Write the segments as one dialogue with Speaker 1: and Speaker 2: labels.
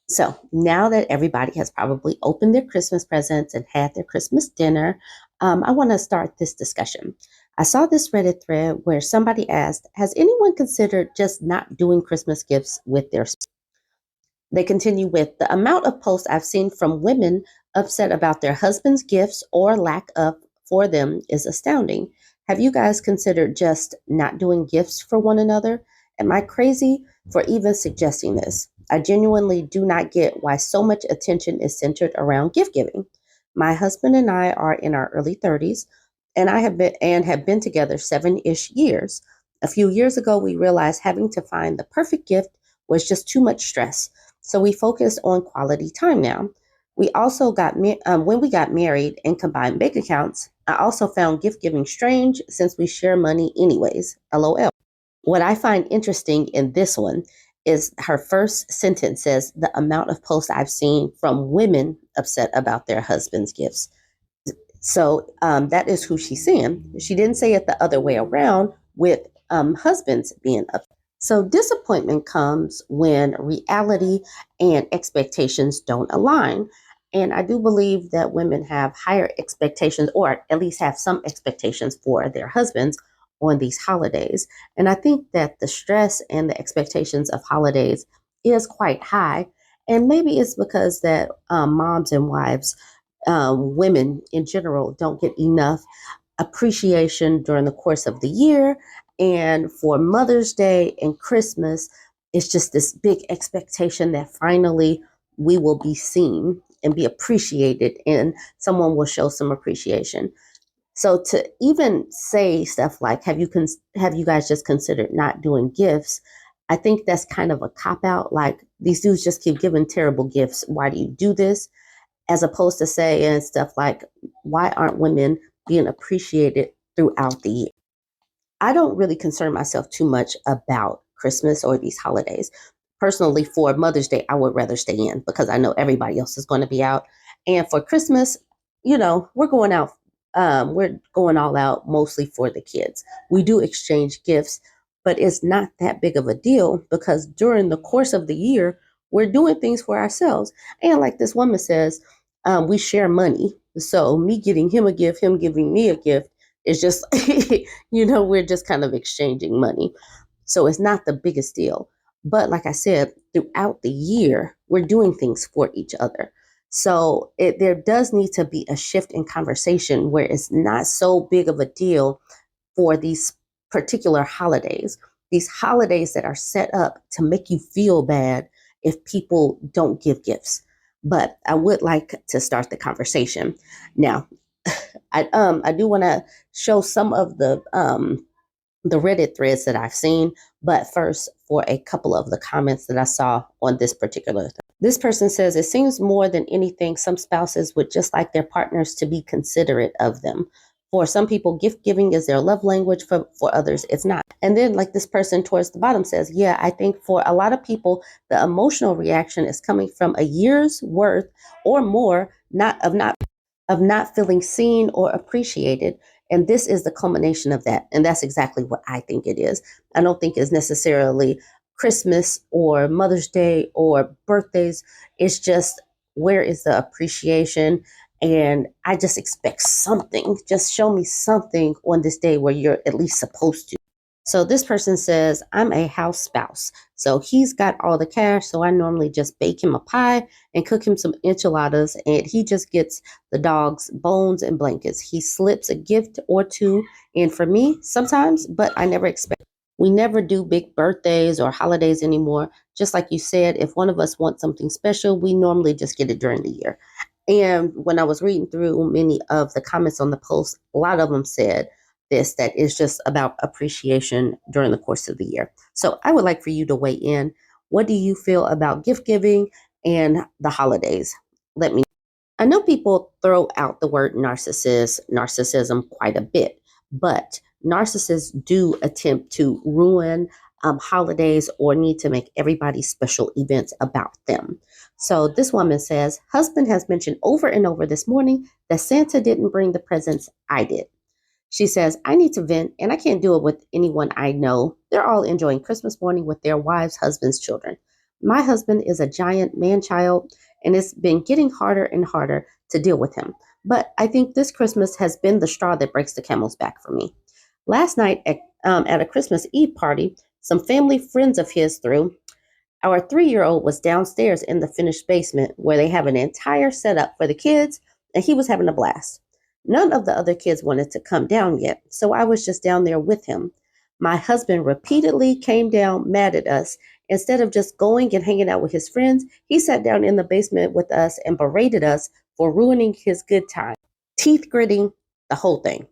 Speaker 1: So now that everybody has probably opened their Christmas presents and had their Christmas dinner, I want to start this discussion. I saw this Reddit thread where somebody asked, has anyone considered just not doing Christmas gifts with their spouse? They continue with the amount of posts I've seen from women upset about their husband's gifts or lack of for them is astounding. Have you guys considered just not doing gifts for one another? Am I crazy for even suggesting this? I genuinely do not get why so much attention is centered around gift giving. My husband and I are in our early 30s, and I have been together 7-ish years. A few years ago, we realized having to find the perfect gift was just too much stress. So we focused on quality time now. We also when we got married and combined bank accounts, I also found gift giving strange since we share money anyways. LOL. What I find interesting in this one is her first sentence says the amount of posts I've seen from women upset about their husband's gifts. So that is who she's saying. She didn't say it the other way around with husbands being upset. So disappointment comes when reality and expectations don't align. And I do believe that women have higher expectations, or at least have some expectations for their husbands on these holidays. And I think that the stress and the expectations of holidays is quite high. And maybe it's because that moms and wives, women in general, don't get enough appreciation during the course of the year. And for Mother's Day and Christmas, it's just this big expectation that finally we will be seen and be appreciated, and someone will show some appreciation. So to even say stuff like, have you guys just considered not doing gifts? I think that's kind of a cop out. Like, these dudes just keep giving terrible gifts. Why do you do this? As opposed to saying stuff like, why aren't women being appreciated throughout the year? I don't really concern myself too much about Christmas or these holidays. Personally, for Mother's Day, I would rather stay in because I know everybody else is going to be out. And for Christmas, we're going out. We're going all out mostly for the kids. We do exchange gifts, but it's not that big of a deal because during the course of the year, we're doing things for ourselves. And like this woman says, we share money. So me getting him a gift, him giving me a gift is just, we're just kind of exchanging money. So it's not the biggest deal. But like I said, throughout the year, we're doing things for each other. So there does need to be a shift in conversation where it's not so big of a deal for these particular holidays, these holidays that are set up to make you feel bad if people don't give gifts. But I would like to start the conversation. Now, I do want to show some of the Reddit threads that I've seen, but first for a couple of the comments that I saw on this particular thread. This person says, it seems more than anything, some spouses would just like their partners to be considerate of them. For some people, gift giving is their love language. For others, it's not. And then, like this person towards the bottom says, yeah, I think for a lot of people, the emotional reaction is coming from a year's worth or more, not feeling seen or appreciated. And this is the culmination of that. And that's exactly what I think it is. I don't think it's necessarily Christmas or Mother's Day or birthdays. It's just, where is the appreciation? And I just expect something. Just show me something on this day where you're at least supposed to. So this person says, I'm a house spouse. So he's got all the cash. So I normally just bake him a pie and cook him some enchiladas, and he just gets the dog's bones and blankets. He slips a gift or two in for me sometimes, but I never expect. We never do big birthdays or holidays anymore. Just like you said, if one of us wants something special, we normally just get it during the year. And when I was reading through many of the comments on the post, a lot of them said this, that is just about appreciation during the course of the year. So I would like for you to weigh in. What do you feel about gift giving and the holidays? Let me. I know people throw out the word narcissism quite a bit, but narcissists do attempt to ruin holidays or need to make everybody's special events about them. So this woman says, husband has mentioned over and over this morning that Santa didn't bring the presents, I did. She says, I need to vent and I can't do it with anyone I know. They're all enjoying Christmas morning with their wives, husbands, children. My husband is a giant man child, and it's been getting harder and harder to deal with him. But I think this Christmas has been the straw that breaks the camel's back for me. Last night at a Christmas Eve party, some family friends of his threw. Our 3-year-old was downstairs in the finished basement where they have an entire setup for the kids, and he was having a blast. None of the other kids wanted to come down yet, so I was just down there with him. My husband repeatedly came down mad at us. Instead of just going and hanging out with his friends, he sat down in the basement with us and berated us for ruining his good time, teeth gritting, the whole thing.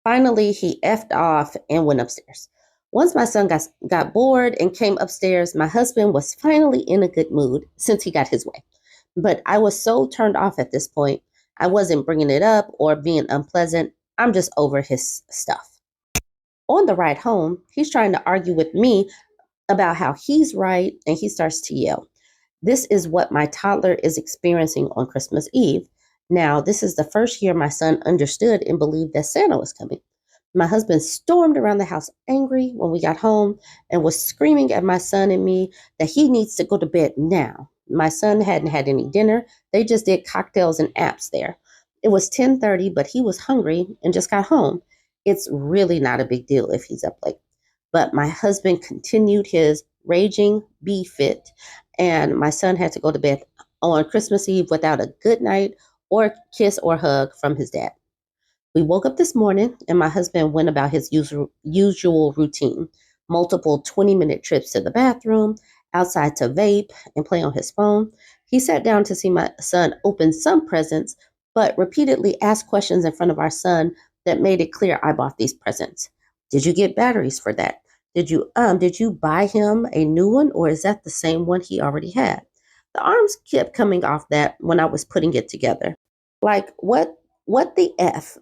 Speaker 1: Finally, he effed off and went upstairs. Once my son got bored and came upstairs, my husband was finally in a good mood since he got his way. But I was so turned off at this point. I wasn't bringing it up or being unpleasant. I'm just over his stuff. On the ride home, he's trying to argue with me about how he's right, and he starts to yell. This is what my toddler is experiencing on Christmas Eve. Now, this is the first year my son understood and believed that Santa was coming. My husband stormed around the house angry when we got home and was screaming at my son and me that he needs to go to bed now. My son hadn't had any dinner. They just did cocktails and apps there. It was 10:30, but he was hungry and just got home. It's really not a big deal if he's up late. But my husband continued his raging bee fit, and my son had to go to bed on Christmas Eve without a good night or kiss or hug from his dad. We woke up this morning and my husband went about his usual routine, multiple 20-minute trips to the bathroom, outside to vape and play on his phone. He sat down to see my son open some presents, but repeatedly asked questions in front of our son that made it clear I bought these presents. Did you get batteries for that? Did you buy him a new one, or is that the same one he already had? The arms kept coming off that when I was putting it together. Like what the F?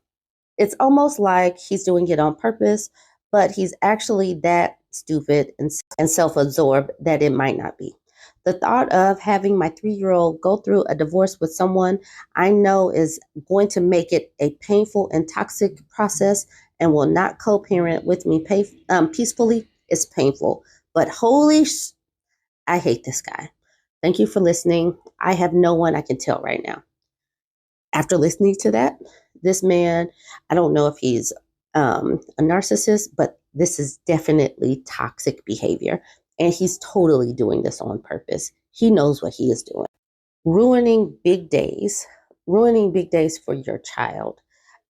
Speaker 1: It's almost like he's doing it on purpose, but he's actually that stupid and self absorbed that it might not be. The thought of having my 3-year-old go through a divorce with someone I know is going to make it a painful and toxic process and will not co parent with me peacefully is painful. But I hate this guy. Thank you for listening. I have no one I can tell right now. After listening to that, this man, I don't know if he's a narcissist, but this is definitely toxic behavior. And he's totally doing this on purpose. He knows what he is doing. Ruining big days, ruining big days for your child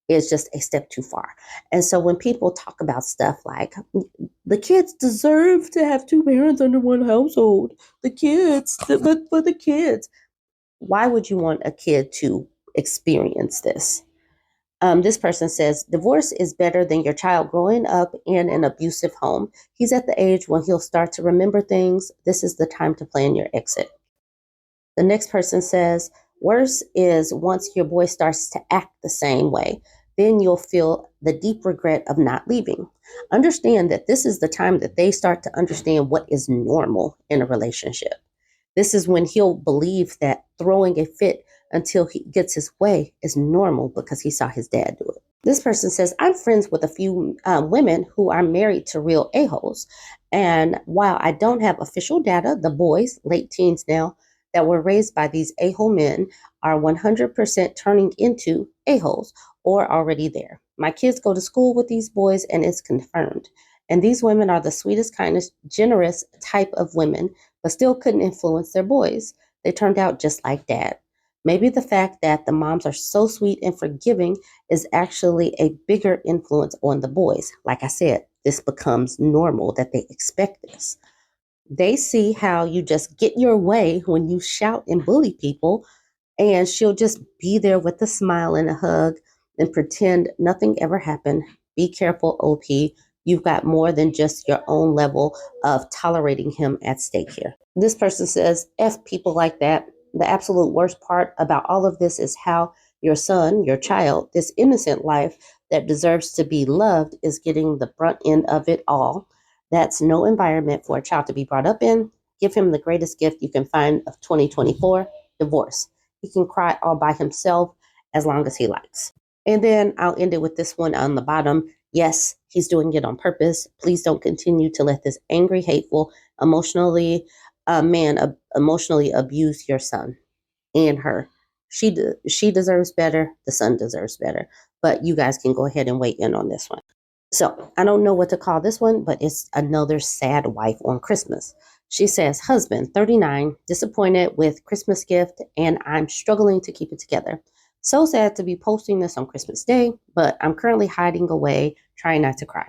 Speaker 1: is just a step too far. And so when people talk about stuff like the kids deserve to have two parents under one household, but for the kids, why would you want a kid to experience this? This person says, divorce is better than your child growing up in an abusive home. He's at the age when he'll start to remember things. This is the time to plan your exit. The next person says, worse is once your boy starts to act the same way, then you'll feel the deep regret of not leaving. Understand that this is the time that they start to understand what is normal in a relationship. This is when he'll believe that throwing a fit until he gets his way is normal because he saw his dad do it. This person says, I'm friends with a few women who are married to real a-holes. And while I don't have official data, the boys, late teens now, that were raised by these a-hole men are 100% turning into a-holes or already there. My kids go to school with these boys and it's confirmed. And these women are the sweetest, kindest, generous type of women, but still couldn't influence their boys. They turned out just like dad. Maybe the fact that the moms are so sweet and forgiving is actually a bigger influence on the boys. Like I said, this becomes normal that they expect this. They see how you just get your way when you shout and bully people, and she'll just be there with a smile and a hug and pretend nothing ever happened. Be careful, OP. You've got more than just your own level of tolerating him at stake here. This person says, F people like that. The absolute worst part about all of this is how your son, your child, this innocent life that deserves to be loved is getting the brunt end of it all. That's no environment for a child to be brought up in. Give him the greatest gift you can find of 2024, divorce. He can cry all by himself as long as he likes. And then I'll end it with this one on the bottom. Yes, he's doing it on purpose. Please don't continue to let this angry, hateful, emotionally a man emotionally abuse your son and her. She deserves better. The son deserves better. But you guys can go ahead and weigh in on this one. So I don't know what to call this one, but it's another sad wife on Christmas. She says, husband, 39, disappointed with Christmas gift, and I'm struggling to keep it together. So sad to be posting this on Christmas Day, but I'm currently hiding away, trying not to cry.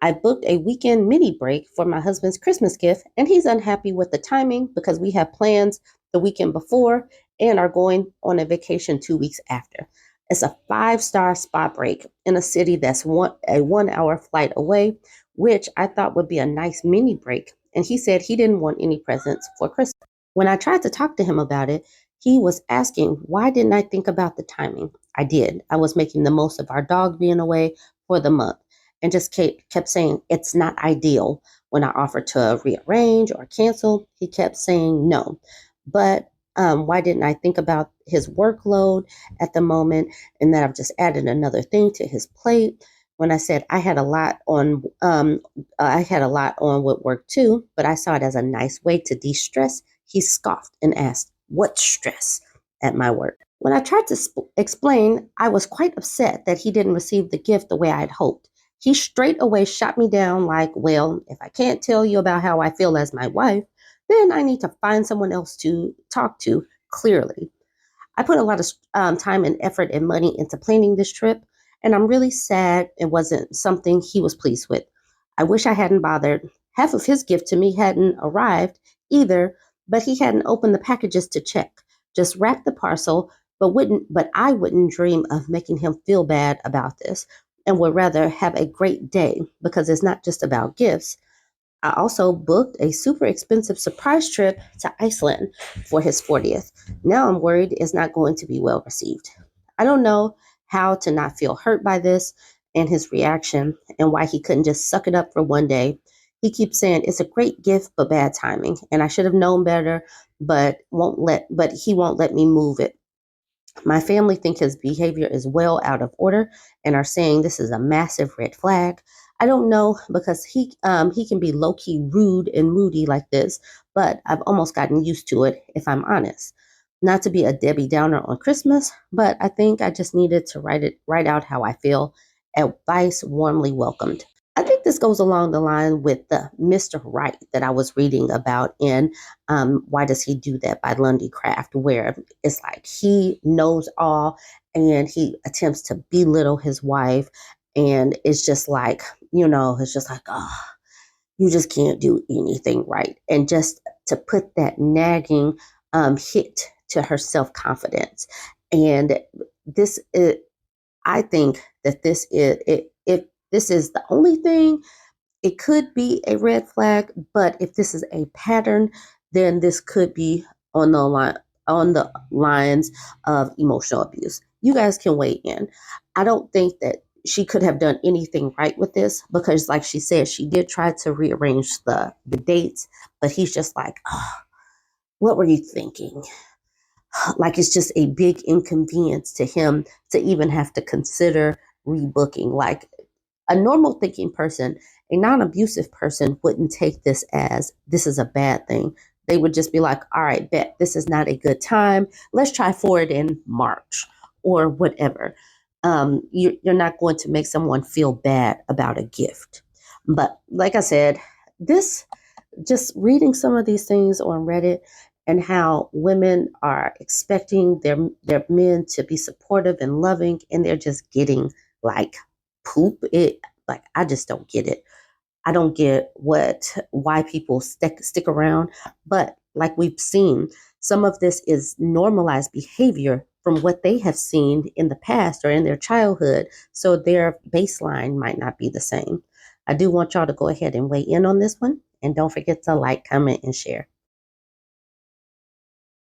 Speaker 1: I booked a weekend mini break for my husband's Christmas gift, and he's unhappy with the timing because we have plans the weekend before and are going on a vacation 2 weeks after. It's a 5-star spa break in a city that's a 1 hour flight away, which I thought would be a nice mini break. And he said he didn't want any presents for Christmas. When I tried to talk to him about it, he was asking, why didn't I think about the timing? I did. I was making the most of our dog being away for the month and just kept saying it's not ideal. When I offered to rearrange or cancel, he kept saying no. But why didn't I think about his workload at the moment and that I've just added another thing to his plate? When I said I had a lot on with work too, but I saw it as a nice way to de-stress. He scoffed and asked, "What stress?" at my work. When I tried to explain, I was quite upset that he didn't receive the gift the way I had hoped. He straight away shot me down like, well, if I can't tell you about how I feel as my wife, then I need to find someone else to talk to clearly. I put a lot of time and effort and money into planning this trip, and I'm really sad it wasn't something he was pleased with. I wish I hadn't bothered. Half of his gift to me hadn't arrived either, but he hadn't opened the packages to check. Just wrapped the parcel, but I wouldn't dream of making him feel bad about this and would rather have a great day because it's not just about gifts. I also booked a super expensive surprise trip to Iceland for his 40th. Now I'm worried it's not going to be well received. I don't know how to not feel hurt by this and his reaction and why he couldn't just suck it up for one day. He keeps saying it's a great gift but bad timing and I should have known better but he won't let me move it. My family think his behavior is well out of order and are saying this is a massive red flag. I don't know because he can be low key rude and moody like this, but I've almost gotten used to it if I'm honest. Not to be a Debbie Downer on Christmas, but I think I just needed to write out how I feel. Advice warmly welcomed. I think this goes along the line with the Mr. Right that I was reading about in Why Does He Do That by Lundy Craft, where it's like he knows all and he attempts to belittle his wife. And it's just like, it's just like, oh, you just can't do anything right. And just to put that nagging hit to her self confidence. And this is, I think that this is, if this is the only thing, it could be a red flag, but if this is a pattern, then this could be on the lines of emotional abuse. You guys can weigh in. I don't think that she could have done anything right with this because, like she said, she did try to rearrange the dates, but he's just like, oh, what were you thinking? Like it's just a big inconvenience to him to even have to consider rebooking. Like a normal thinking person, a non abusive person wouldn't take this as this is a bad thing. They would just be like, all right, bet this is not a good time. Let's try for it in March or whatever. You're not going to make someone feel bad about a gift. But like I said, this just reading some of these things on Reddit and how women are expecting their men to be supportive and loving, and they're just getting like poop. It like I just don't get it. I don't get why people stick around. But like we've seen, some of this is normalized behavior from what they have seen in the past or in their childhood. So their baseline might not be the same. I do want y'all to go ahead and weigh in on this one. And don't forget to like, comment, and share.